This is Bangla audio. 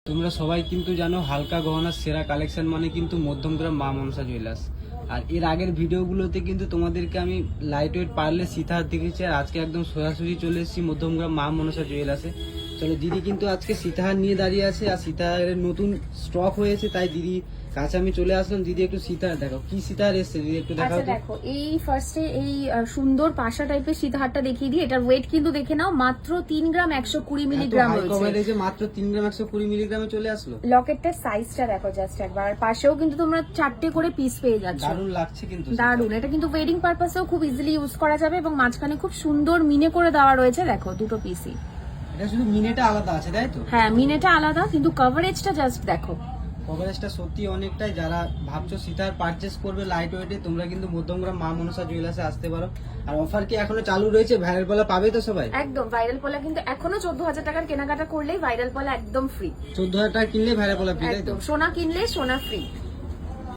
তোমরা সবাই কিন্তু জানো হালকা গহনার সেরা কালেকশন মানে কিন্তু মধ্যমগ্রাম মা মনসা জুয়েলার্স। আর এর আগের ভিডিওগুলোতে কিন্তু তোমাদেরকে আমি লাইট ওয়েট পারলে সীতাহার দেখেছি, আর আজকে একদম সরাসরি চলে এসেছি মধ্যমগ্রাম মা মনসা জুয়েলার্সে। চলো, দিদি কিন্তু আজকে সীতাহার নিয়ে দাঁড়িয়ে আছে, আর সীতাহারের নতুন স্টক হয়েছে, তাই দিদি কাছে আমি চলে আসলাম। দিদি একটু সীতাহার দেখাও, কি সীতাহার এসছে দিদি একটু দেখাও। আচ্ছা দেখো, এই ফার্স্টে এই সুন্দর পাশা টাইপের সীতাহারটা দেখিয়ে দিই। এটার ওয়েট কিন্তু দেখে নাও, মাত্র 3 গ্রাম 120 মিলিগ্রাম রয়েছে। মাত্র 3 গ্রাম 120 মিলিগ্রামে চলে আসলো। লকেটটার সাইজটা দেখো জাস্ট একবার। পাশেও কিন্তু তোমরা 4টে করে পিস পেয়ে যাচ্ছ। দারুণ লাগছে কিন্তু, দারুণ। এটা কিন্তু ওয়েডিং পারপাসেও খুব ইজিলি ইউজ করা যাবে, এবং মাঝখানে খুব সুন্দর মিনে করে দেওয়া রয়েছে। দেখো দুটো পিসই। এটা শুধু মিনেটা আলাদা আছে তাই তো? হ্যাঁ, মিনেটা আলাদা, কিন্তু কভারেজটা জাস্ট দেখো। কভারেজটা সত্যি অনেকটাই। যারা ভাবছো সীতাহার পারচেস করবে লাইট ওয়েটে, তোমরা কিন্তু মধ্যমগ্রাম মা মনসা জুয়েলার্সে আসতে পারো। আর অফার কি এখনো চালু রয়েছে? ভাইরাল পলা পাবে তো সবাই? একদম ভাইরাল পলা কিন্তু এখনো 14,000 টাকার কেনাকাটা করলেই ভাইরাল পলা একদম ফ্রি। 14,000 টাকা কিনলে ভাইরাল পলা ফ্রি, তাই তো? একদম, সোনা কিনলে সোনা ফ্রি।